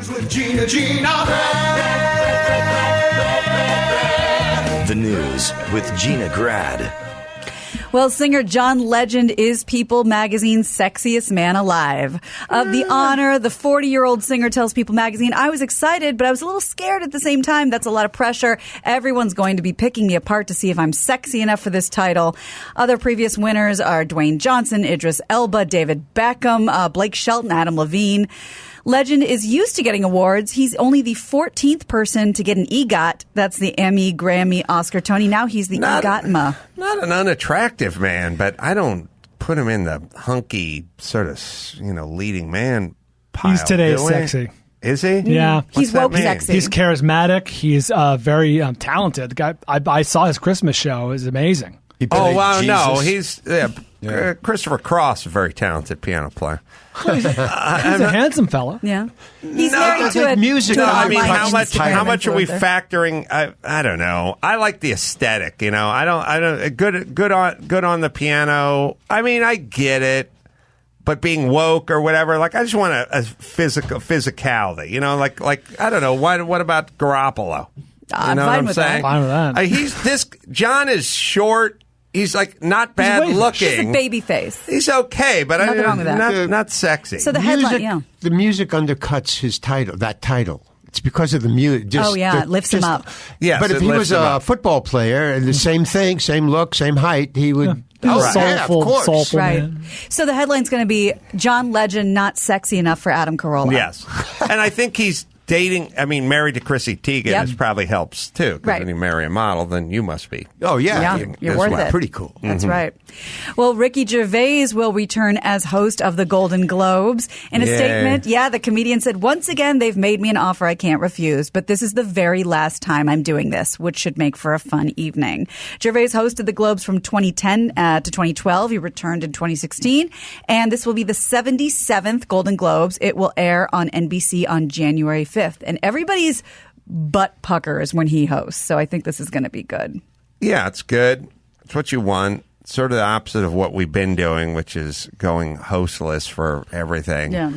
Globes with Gina. The news with GinaGrad. Well, singer John Legend is People Magazine's sexiest man alive. Of the honor, the 40-year-old singer tells People Magazine, I was excited, but I was a little scared at the same time. That's a lot of pressure. Everyone's going to be picking me apart to see if I'm sexy enough for this title. Other previous winners are Dwayne Johnson, Idris Elba, David Beckham, Blake Shelton, Adam Levine. Legend is used to getting awards. He's only the 14th person to get an EGOT. That's the Emmy, Grammy, Oscar, Tony. Now he's the EGOTMA. Not an unattractive man, but I don't put him in the hunky sort of, leading man pile. He's today's sexy. Is he? Yeah. He's woke sexy. He's charismatic. He's very talented. The guy, I saw his Christmas show. It was amazing. Oh, wow, no. He's Christopher Cross, a very talented piano player. He's a handsome fella. Yeah. He's married to a music. How much are we factoring? I don't know. I like the aesthetic, I don't good on the piano. I mean, I get it. But being woke or whatever, I just want a physicality, like I don't know. What about Garoppolo? I'm fine with that. Fine with that. John is short. He's not bad looking. He's a baby face. He's okay, but Nothing wrong with that. Not sexy. So the headline, the music undercuts his title. That title. It's because of the music. It lifts him up. Yes, but if he was a football player and the same thing, same look, same height, he would. Soulful right. man. So the headline's going to be John Legend not sexy enough for Adam Carolla. Yes, and I think he's married to Chrissy Teigen, which probably helps, too. Because when you marry a model, then you must be. Oh, yeah. You're worth it. Pretty cool. That's right. Well, Ricky Gervais will return as host of the Golden Globes. In a statement, the comedian said, once again, they've made me an offer I can't refuse, but this is the very last time I'm doing this, which should make for a fun evening. Gervais hosted the Globes from 2010 to 2012. He returned in 2016, and this will be the 77th Golden Globes. It will air on NBC on January 5th. And everybody's butt puckers when he hosts. So I think this is going to be good. Yeah, it's good. It's what you want. It's sort of the opposite of what we've been doing, which is going hostless for everything. Yeah.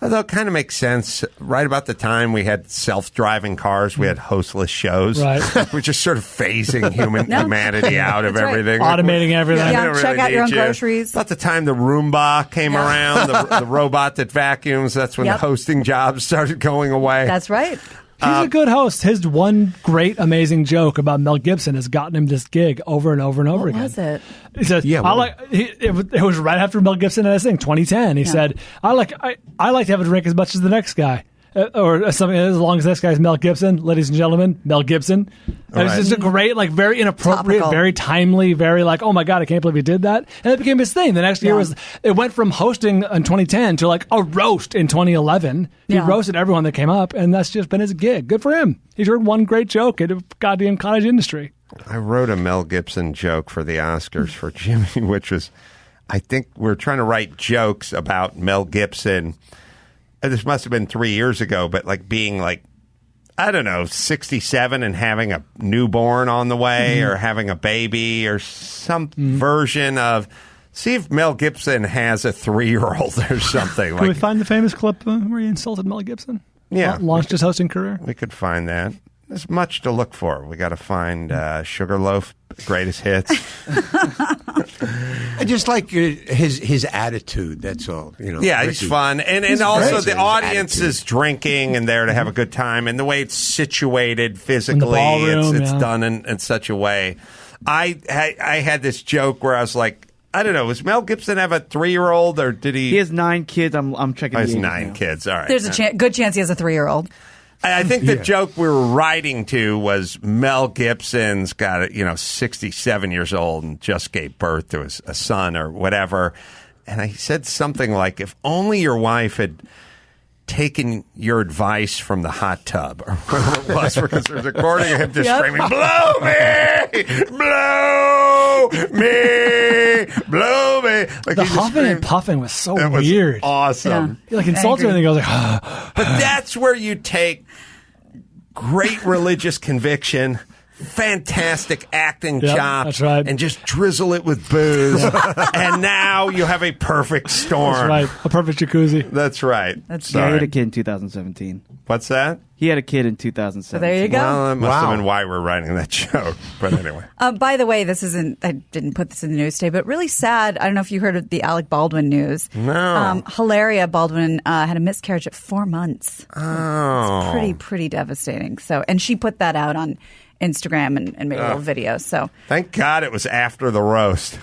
Although it kind of makes sense. Right about the time we had self-driving cars, we had hostless shows. Right. We're just sort of phasing humanity out of everything. Automating everything. Yeah, check out your own groceries. About the time the Roomba came around, the robot that vacuums, that's when the hosting jobs started going away. That's right. He's a good host. His one great, amazing joke about Mel Gibson has gotten him this gig over and over and over again. What was it? He said, it was right after Mel Gibson had his thing, 2010. He said, I like to have a drink as much as the next guy. Or something as long as this guy's Mel Gibson, ladies and gentlemen, Mel Gibson. It was just a great, very inappropriate, topical, very timely, very oh my God, I can't believe he did that. And it became his thing. The next year it went from hosting in 2010 to a roast in 2011. He roasted everyone that came up, and that's just been his gig. Good for him. He's heard one great joke at a goddamn cottage industry. I wrote a Mel Gibson joke for the Oscars for Jimmy, which was, I think we're trying to write jokes about Mel Gibson. This must have been 3 years ago, but being 67 and having a newborn on the way or having a baby or some version of, see if Mel Gibson has a 3-year-old or something. Can we find the famous clip where he insulted Mel Gibson? Yeah. Launched his hosting career? We could find that. There's much to look for. We got to find Sugarloaf, greatest hits. I just like his attitude. That's all. Yeah, he's fun, and also the audience is drinking and there to have a good time, and the way it's situated physically, it's done in such a way. I had this joke where I was like, I don't know, does Mel Gibson have a 3-year-old or did he? He has 9 kids. I'm checking. He has 9 kids. All right. There's a good chance he has a 3-year-old. I think the joke we were writing to was Mel Gibson's got 67 years old and just gave birth to a son or whatever. And I said something like, if only your wife had taken your advice from the hot tub, or whatever it was, because there's a recording of him just screaming, blow me, blow me, blow me. The huffing and puffing was so weird. Awesome. Yeah. He insults her and he goes But that's where you take great religious conviction, fantastic acting Yep, chops, that's right. and just drizzle it with booze. And now you have a perfect storm. That's right. A perfect jacuzzi. That's right. That's Yeah, he had Sorry. a kid in 2017. What's that? He had a kid in 2017. So there you go. Well, that must have Wow. been why we're writing that joke. But anyway. By the way, this isn't, I didn't put this in the news today, but really sad. I don't know if you heard of the Alec Baldwin news. No. Hilaria Baldwin had a miscarriage at 4 months. Oh. It's pretty devastating. So, and she put that out on Instagram and made a little video. So Thank God it was after the roast.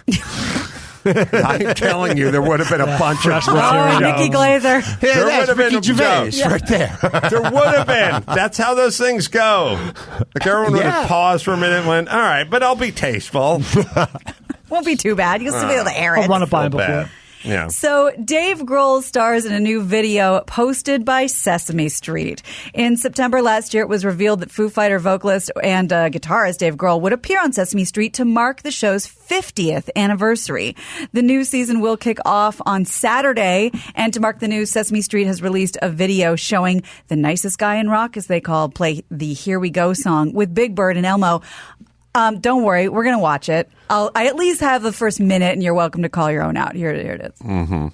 I'm telling you, there would have been a bunch of material. Nikki Glazer. Yeah, There that's would have been Ricky Gervais jokes. right there. There would have been. That's how those things go. Like everyone would have Yeah. paused for a minute and went, all right, but I'll be tasteful. Won't be too bad. You'll still be able to air it. I'll run it by him Feel before. bad. Yeah. So Dave Grohl stars in a new video posted by Sesame Street. In September last year, it was revealed that Foo Fighter vocalist and guitarist Dave Grohl would appear on Sesame Street to mark the show's 50th anniversary. The new season will kick off on Saturday, and to mark the news, Sesame Street has released a video showing the nicest guy in rock, as they play the Here We Go song with Big Bird and Elmo. Don't worry, we're going to watch it. I at least have the first minute, and you're welcome to call your own out. Here it is. Mm-hmm.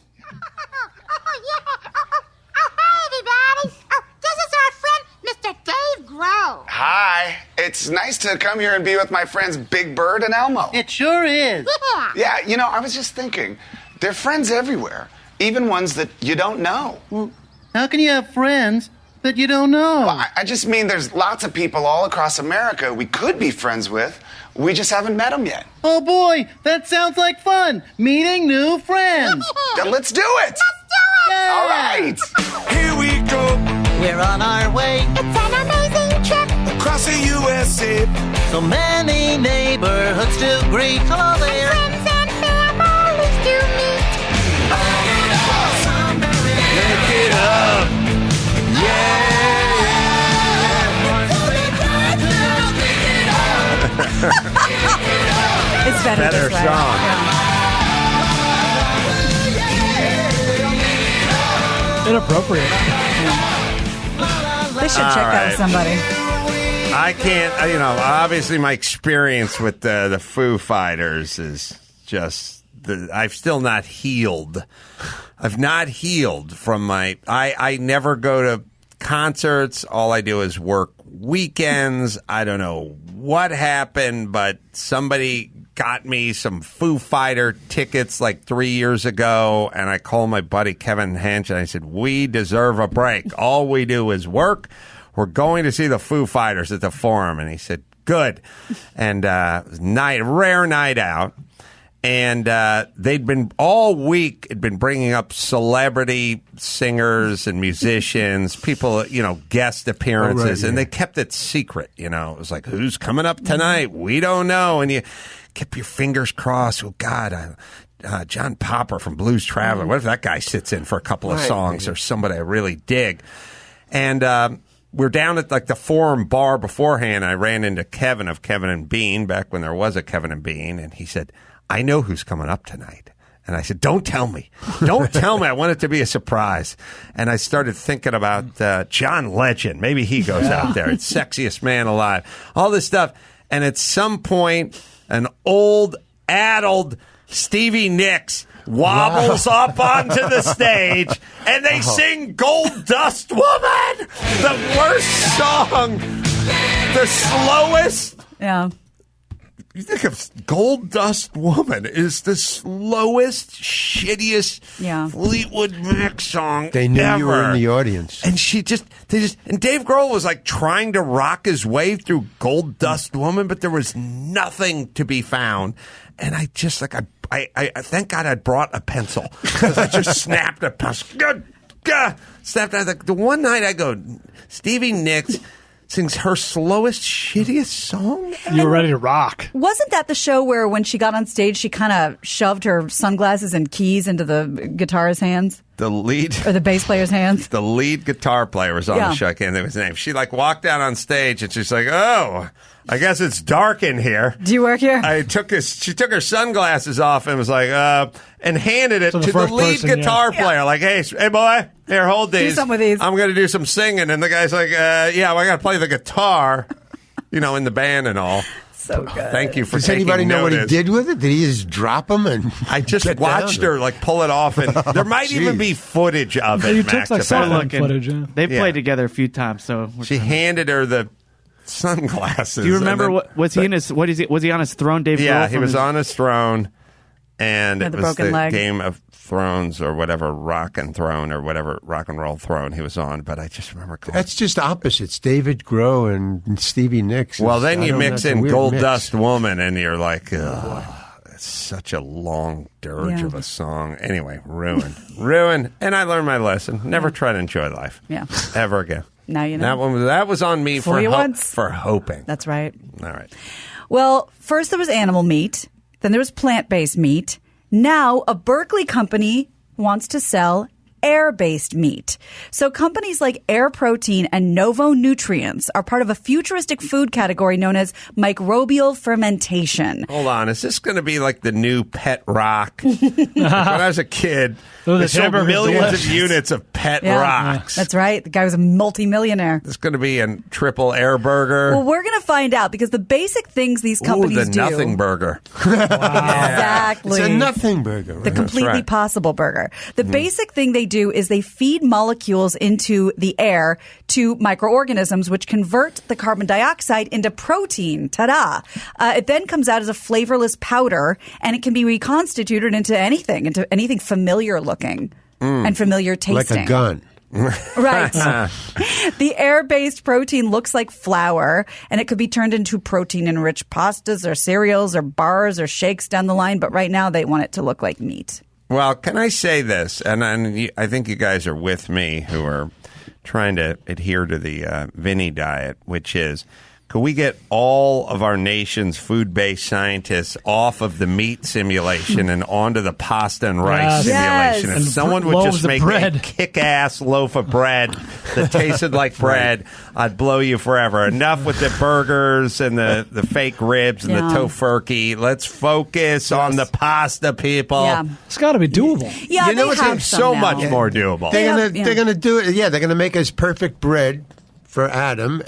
Hi, everybody. This is our friend, Mr. Dave Grohl. Hi. It's nice to come here and be with my friends Big Bird and Elmo. It sure is. Yeah. Yeah, I was just thinking, they're friends everywhere, even ones that you don't know. Well, how can you have friends that you don't know? Well, I just mean there's lots of people all across America we could be friends with. We just haven't met them yet. Oh boy, that sounds like fun. Meeting new friends. Then let's do it. Let's do it. Yeah. All right. Here we go, We're on our way. It's an amazing trip. across the USA. So many neighborhoods to greet. Hello there. Friends and families to meet. Pick it up. It's better, Better this way. song. Inappropriate. They should check All that right. with somebody. I can't, obviously my experience with the Foo Fighters is just, I've still not healed. I've not healed from I never go to concerts. All I do is work weekends. I don't know what happened, but somebody got me some Foo Fighter tickets like 3 years ago, and I called my buddy Kevin Hench, and I said, we deserve a break. All we do is work. We're going to see the Foo Fighters at the Forum. And he said, good. And it was rare night out. And they'd been all week, had been bringing up celebrity singers and musicians, people, guest appearances, Oh, right, yeah. and they kept it secret. It was like, who's coming up tonight? We don't know. And you kept your fingers crossed. Oh, God, John Popper from Blues Traveler. What if that guy sits in for a couple of Right, songs right. or somebody I really dig? And we're down at like the Forum bar beforehand. I ran into Kevin of Kevin and Bean back when there was a Kevin and Bean, and he said, I know who's coming up tonight. And I said, don't tell me. Don't tell me. I want it to be a surprise. And I started thinking about John Legend. Maybe he goes out there. It's Sexiest Man Alive. All this stuff. And at some point, an old, addled Stevie Nicks wobbles up onto the stage, and they sing Gold Dust Woman, the worst song, the slowest. Yeah. You think of Gold Dust Woman is the slowest, shittiest Fleetwood Mac song They knew ever. you were in the audience. And and Dave Grohl was like trying to rock his way through Gold Dust Woman, but there was nothing to be found. And I just I thank God I brought a pencil, because I just snapped a pencil. Snapped out. The one night I go, Stevie Nicks sings her slowest, shittiest song. You were ready to rock. Wasn't that the show where when she got on stage, she kind of shoved her sunglasses and keys into the guitarist's hands? The lead Or the bass player's hands? The lead guitar player was on Yeah. the show. I can't think of his name. She walked out on stage and she's like, "Oh, I guess it's dark in here." Do you work here? She took her sunglasses off and was like, and handed it So the to the first lead person, guitar player. Like, hey boy, here, hold these. something with these. I'm going to do some singing. And the guy's like, yeah, well, I got to play the guitar. in the band and all. So good. Thank you for Does taking anybody know what he notice. did with it? Did he just drop them? And I just watched her like pull it off, and there might even be footage of it. You Max, took like if cell I phone look. footage. Yeah. They've Yeah. played together a few times, so She handed her the sunglasses. Do you remember and then- was he on his throne, Dave? Yeah, Grohl, he from was his- on his throne, and Had it the was broken the leg. Game of Thrones or whatever, Rock and Throne or whatever rock and roll throne he was on. But I just remember. That's just opposites. David Grohl and Stevie Nicks. Well, then you mix in Gold mix. Dust Woman, and you're like, ugh, it's such a long dirge Yeah. of a song. Anyway, ruin. And I learned my lesson. Never try to enjoy life. Yeah. Ever again. Now you know. That was on me Fool you once. for hoping. That's right. All right. Well, first there was animal meat, then there was plant-based meat. Now a Berkeley company wants to sell air-based meat. So companies like Air Protein and Novo Nutrients are part of a futuristic food category known as microbial fermentation. Hold on. Is this going to be like the new Pet Rock? When I was a kid, the they sold hamburger's millions delicious. of units of Pet Yeah. Rocks. That's right. The guy was a multimillionaire. It's going to be a triple air burger. Well, we're going to find out because the basic things these Ooh, companies the do. nothing burger. Exactly. It's a nothing burger. Right? The completely right. possible burger. The basic thing they do is they feed molecules into the air to microorganisms, which convert the carbon dioxide into protein. Ta-da! It then comes out as a flavorless powder, and it can be reconstituted into anything familiar looking and familiar tasting. Like a gun. Right. The air-based protein looks like flour, and it could be turned into protein-enriched pastas or cereals or bars or shakes down the line, but right now they want it to look like meat. Well, can I say this? And I think you guys are with me who are trying to adhere to the Vinny diet, which is, could we get all of our nation's food-based scientists off of the meat simulation and onto the pasta and rice Yes. simulation? And If someone would loaves just of make bread. a kick-ass loaf of bread that tasted like bread, I'd blow you forever. Enough with the burgers and the fake ribs and Yeah. the tofurkey. Let's focus on the pasta, people. Yeah. It's got to be doable. Yeah, You know they what's have So some much now. more doable. They're gonna do it. Yeah, they're gonna make us perfect bread for Adam,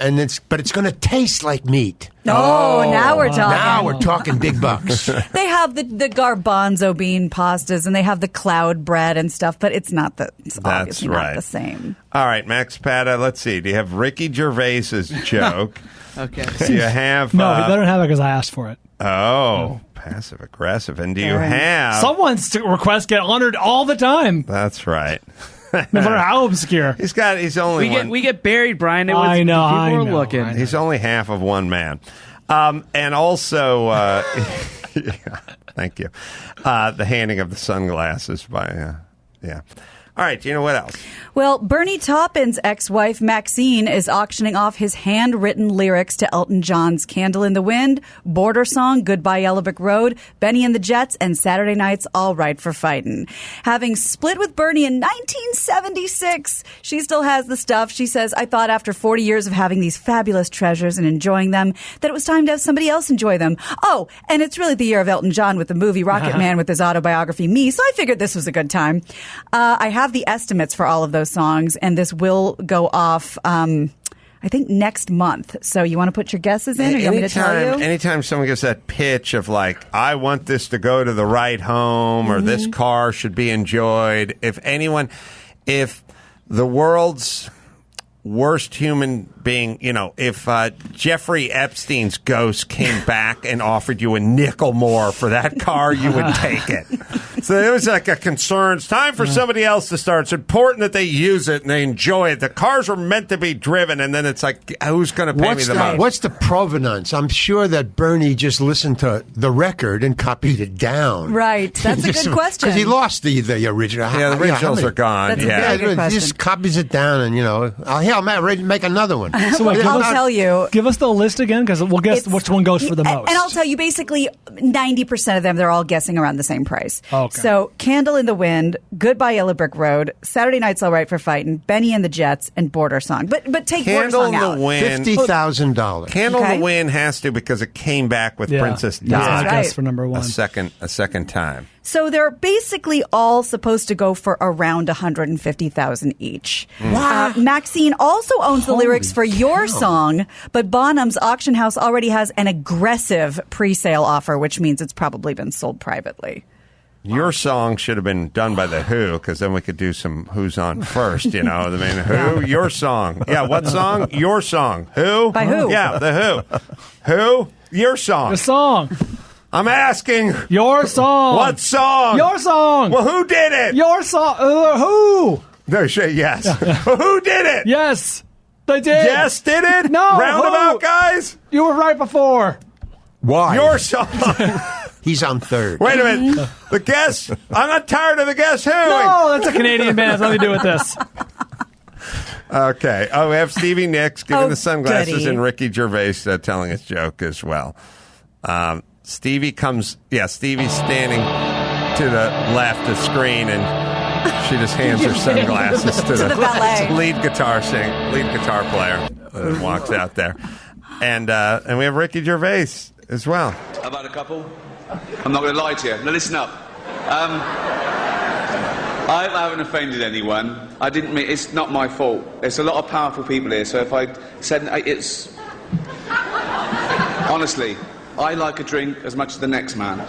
but it's gonna taste like meat. Oh, now we're talking. Now we're talking big bucks. They have the garbanzo bean pastas and they have the cloud bread and stuff, but it's obviously right. not the same. All right, Max Pata, let's see. Do you have Ricky Gervais's joke? Okay. Do you have... No, they don't have it because I asked for it. Passive aggressive. And do you have... Someone's requests get honored all the time, That's right. no matter how obscure. He's only We get buried, Brian. It was, I know, People I were know, looking. I know. He's only half of one man. And also... yeah, thank you. The handing of the sunglasses by... yeah. All right, Gina, what else? Well, Bernie Taupin's ex-wife, Maxine, is auctioning off his handwritten lyrics to Elton John's Candle in the Wind, Border Song, Goodbye Yellow Brick Road, Benny and the Jets, and Saturday Night's All Right for Fightin'. Having split with Bernie in 1976, she still has the stuff. She says, I thought after 40 years of having these fabulous treasures and enjoying them, that it was time to have somebody else enjoy them. Oh, and it's really the year of Elton John with the movie Rocket Man with his autobiography, Me, so I figured this was a good time. I have the estimates for all of those songs, and this will go off, I think, next month. So you want to put your guesses in, or you want me to tell you? Anytime someone gives that pitch of like, I want this to go to the right home, or this car should be enjoyed. If the world's worst human being, if Jeffrey Epstein's ghost came back and offered you a nickel more for that car, you would take it. So it was like a concern. It's time for somebody else to start. It's important that they use it and they enjoy it. The cars were meant to be driven, and then it's like, who's going to pay me the most? What's the provenance? I'm sure that Bernie just listened to the record and copied it down. Right. That's a good question. Because he lost the original. Yeah, the originals are gone. That's a yeah. very good He question. just copies it down, and I'll make another one. So wait, I'll tell you. Give us the list again, because we'll guess It's- which one goes for the most. And I'll tell you, basically, 90% of them, they're all guessing around the same price. Okay. So, Candle in the Wind, Goodbye Yellow Brick Road, Saturday Night's All Right for Fightin', Benny and the Jets, and Border Song. But take Border Candle Song in out. the Wind. $50,000. Candle in Okay. the Wind has to, because it came back with Yeah. Princess That's my Di right. guess for number one. a second time. So they're basically all supposed to go for around $150,000 each. Maxine also owns the lyrics for Your Song, but Bonham's auction house already has an aggressive pre-sale offer, which means it's probably been sold privately. Your Song should have been done by the Who, because then we could do some Who's on first, I mean, Who? Your Song. Yeah, what song? Your Song. Who? By who? Yeah, the Who. Who? Your Song. The song. I'm asking. Your song. What song? Your song. Well, who did it? Your song. Who? No, yes. Who did it? Yes, they did. Yes, did it? No. Roundabout, Who? guys? You were right before. Why? Your Song. He's on third. Wait a minute. The Guess. I'm not tired of the Guess Who. No, that's a Canadian band. It's nothing to do with this. Okay. Oh, we have Stevie Nicks giving the sunglasses goody. and Ricky Gervais telling his joke as well. Stevie's standing to the left of the screen, and she just hands her sunglasses to the valet. lead guitar player and walks out there. And we have Ricky Gervais as well. How about a couple? I'm not going to lie to you. Now listen up. I haven't offended anyone. I didn't mean. It's not my fault. There's a lot of powerful people here. So if I said it's honestly, I like a drink as much as the next man,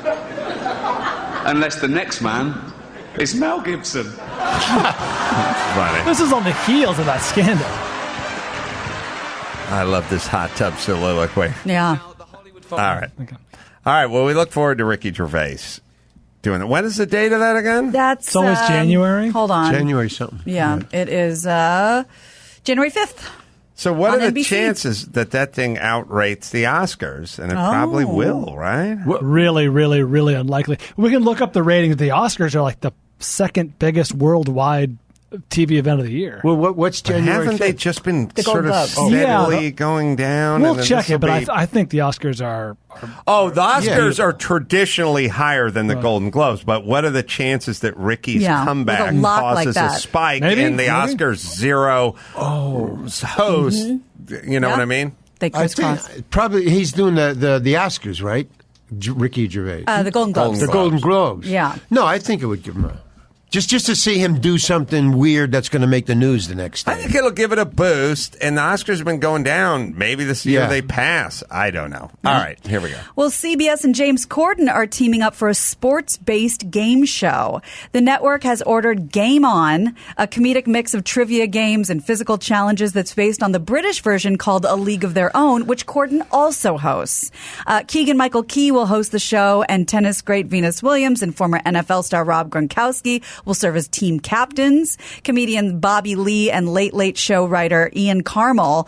unless the next man is Mel Gibson. Funny. This is on the heels of that scandal. I love this hot tub soliloquy. Yeah. All right. Okay. All right. Well, we look forward to Ricky Gervais doing it. When is the date of that again? That's always January. Hold on. January something. Yeah, it is January 5th. So what on are the NBC. chances that thing outrates the Oscars? And it probably will, right? Really, really, really unlikely. We can look up the ratings. The Oscars are like the second biggest worldwide TV event of the year. Well, what's January? Haven't they 5th? just been The sort Golden of Globes. steadily going down? We'll and then check it, this'll but be- I think the Oscars are the Oscars are traditionally higher than the Golden Globes, but what are the chances that Ricky's Yeah, comeback with a lock like causes a that. spike Maybe? in the Oscars zero host? You know Yeah. what I mean? They I crisscross. think probably he's doing the Oscars, right? Ricky Gervais. The Golden Globes. The Golden Globes. Yeah. No, I think it would give him a... Just to see him do something weird that's going to make the news the next day. I think it'll give it a boost, and the Oscars have been going down. Maybe this year Yeah. they pass. I don't know. All right, here we go. Well, CBS and James Corden are teaming up for a sports-based game show. The network has ordered Game On, a comedic mix of trivia games and physical challenges that's based on the British version called A League of Their Own, which Corden also hosts. Keegan-Michael Key will host the show, and tennis great Venus Williams and former NFL star Rob Gronkowski will serve as team captains. Comedian Bobby Lee and Late Late Show writer Ian Carmel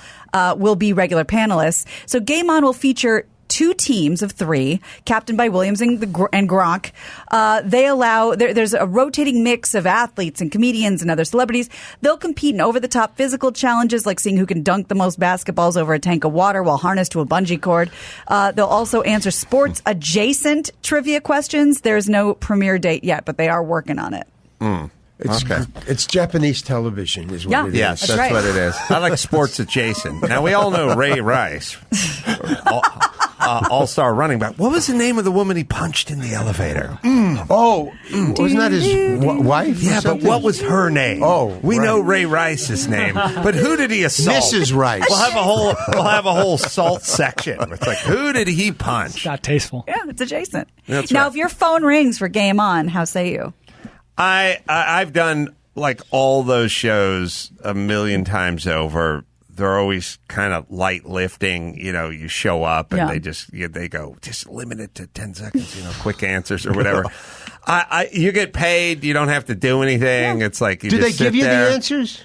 will be regular panelists. So Game On will feature two teams of three, captained by Williams and Gronk. There's a rotating mix of athletes and comedians and other celebrities. They'll compete in over-the-top physical challenges like seeing who can dunk the most basketballs over a tank of water while harnessed to a bungee cord. They'll also answer sports-adjacent trivia questions. There's no premiere date yet, but they are working on it. It's Japanese television is what Yeah. it is. Yes, that's right. what it is. I like sports adjacent. Now, we all know Ray Rice, all-star running back. What was the name of the woman he punched in the elevator? Wasn't that his wife? or Yeah, but something? what was her name? We right. know Ray Rice's name, but who did he assault? Mrs. Rice. We'll have a whole assault section. It's like, who did he punch? not tasteful. Yeah, it's adjacent. That's now, right. if your phone rings for Game On, how say you? I've done like all those shows a million times over. They're always kind of light lifting. You know, you show up and they go, just limit it to 10 seconds, quick answers or whatever. You get paid. You don't have to do anything. Yeah. It's like, you Do just they give sit you there. the answers?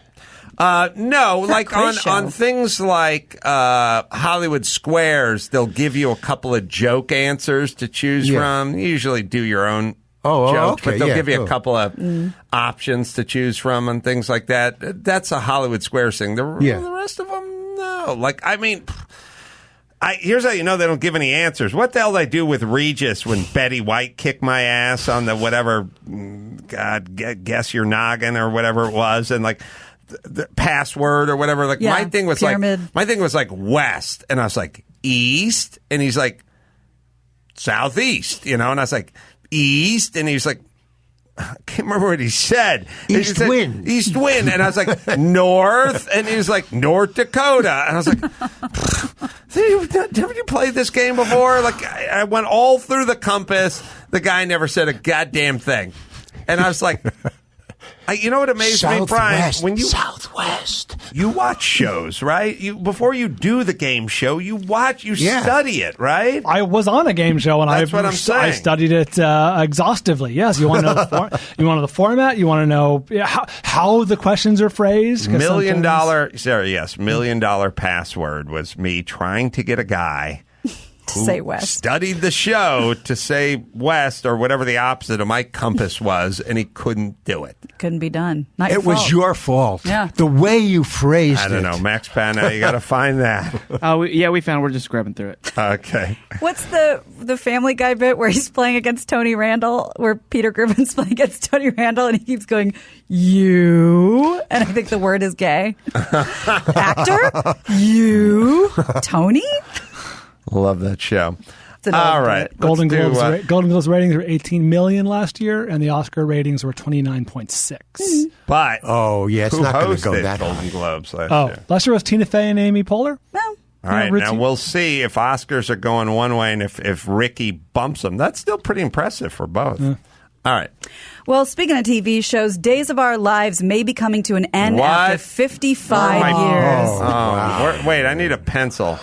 No, like quiz show. on things like Hollywood Squares, they'll give you a couple of joke answers to choose from. You usually do your own jokes, okay, but they'll yeah, give you cool. a couple of options to choose from and things like that. That's a Hollywood Squares thing. The rest of them, no. Like, I mean, here's how you know they don't give any answers. What the hell did I do with Regis when Betty White kicked my ass on the whatever, guess your noggin or whatever it was, and like the password or whatever. Like my thing was pyramid. like west, and I was like east, and he's like southeast, and I was like, east, and he was like, I can't remember what he said. East wind. East wind. And I was like, north. And he was like, North Dakota. And I was like, haven't you played this game before? Like, I went all through the compass. The guy never said a goddamn thing. And I was like, you know what amazed me, Brian? When Southwest. You watch shows, right? Before you do the game show, you study it, right? I was on a game show, and That's what I'm saying. I studied it exhaustively. Yes, you want to know the format. You want to know how the questions are phrased. $1 million, $1 million password was me trying to get a guy to say West. Studied the show to say West or whatever the opposite of my compass was, and he couldn't do it. Couldn't be done. Not it was your fault. Yeah. The way you phrased it. I don't know. Max Pana, you got to find that. We found. We're just grabbing through it. Okay. What's the Family Guy bit where he's playing against Tony Randall, where Peter Griffin's playing against Tony Randall, and he keeps going, you, and I think the word is gay. Actor? You? Tony? Love that show. All right. Golden Globes ratings were 18 million last year, and the Oscar ratings were 29.6. But it's not going to go that Golden high. Globes last year. Last year was Tina Fey and Amy Poehler. No. All right, now we'll see if Oscars are going one way and if Ricky bumps them. That's still pretty impressive for both. Yeah. All right. Well, speaking of TV shows, Days of Our Lives may be coming to an end after 55 years. Wow. Wait, I need a pencil.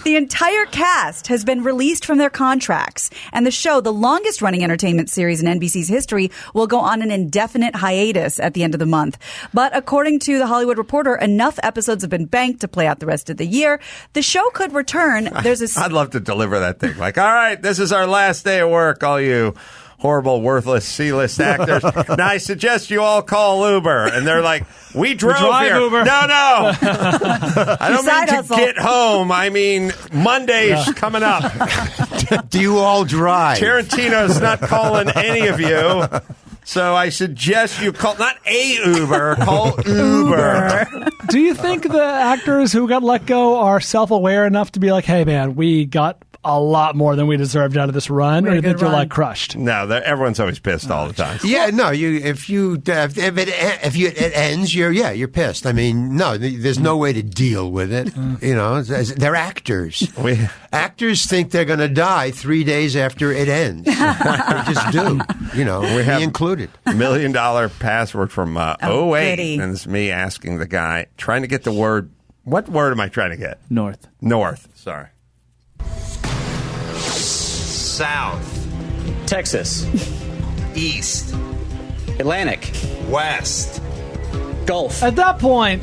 The entire cast has been released from their contracts, and the show, the longest-running entertainment series in NBC's history, will go on an indefinite hiatus at the end of the month. But according to The Hollywood Reporter, enough episodes have been banked to play out the rest of the year. The show could return. I'd love to deliver that thing. Like, all right, this is our last day of work, all you horrible, worthless C-list actors. Now, I suggest you all call Uber. And they're like, we drive here. Uber. No. I don't mean to get home. I mean, Monday's coming up. Do you all drive? Tarantino's not calling any of you. So I suggest you call, not a Uber, call Uber. Do you think the actors who got let go are self-aware enough to be like, hey, man, we got a lot more than we deserved out of this run, or do you think they're like crushed? No, everyone's always pissed all the time. Yeah, no. If it ends, you're pissed. I mean, no, there's no way to deal with it. You know, they're actors. Actors think they're going to die 3 days after it ends. They just do. You know, me included. $1 million password from 08, goody. and it's me asking the guy, trying to get the word. What word am I trying to get? North. Sorry. South. Texas. East. Atlantic. West. Gulf. At that point,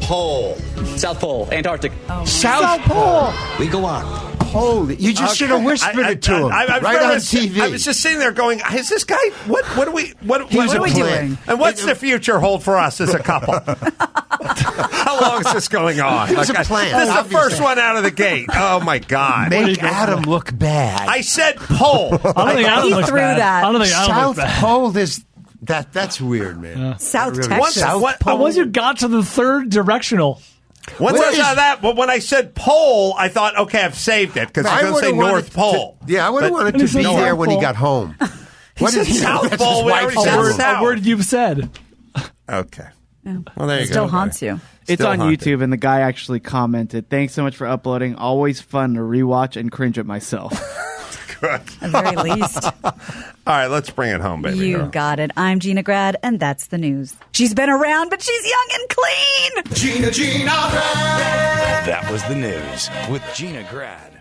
Pole. South Pole. Antarctic. South Pole. We go on. Holy! You just should have whispered it to him right on TV. I was just sitting there going, "Is this guy? What are we doing? And what's the future hold for us as a couple? How long is this going on? It's a plan. This is the first one out of the gate. Oh my God! Make Adam look bad. I said pole. I don't think Adam looks bad. that. I don't think Adam looks South bad. Pole is that's weird, man. Yeah. South Really. Texas. But once you got to the third directional, Once I saw that, but when I said pole, I thought, okay, I've saved it because I was going to say North Pole. I would have wanted to be there when he got home. What is South Pole? We already said South. a word you've said. Okay. Well, there you go. Still haunts you. It's Still on haunted. YouTube, and the guy actually commented, "Thanks so much for uploading. Always fun to rewatch and cringe at myself." Good. At the very least. All right, let's bring it home, baby. You got it. I'm GinaGrad, and that's the news. She's been around, but she's young and clean. GinaGrad. That was the news with GinaGrad.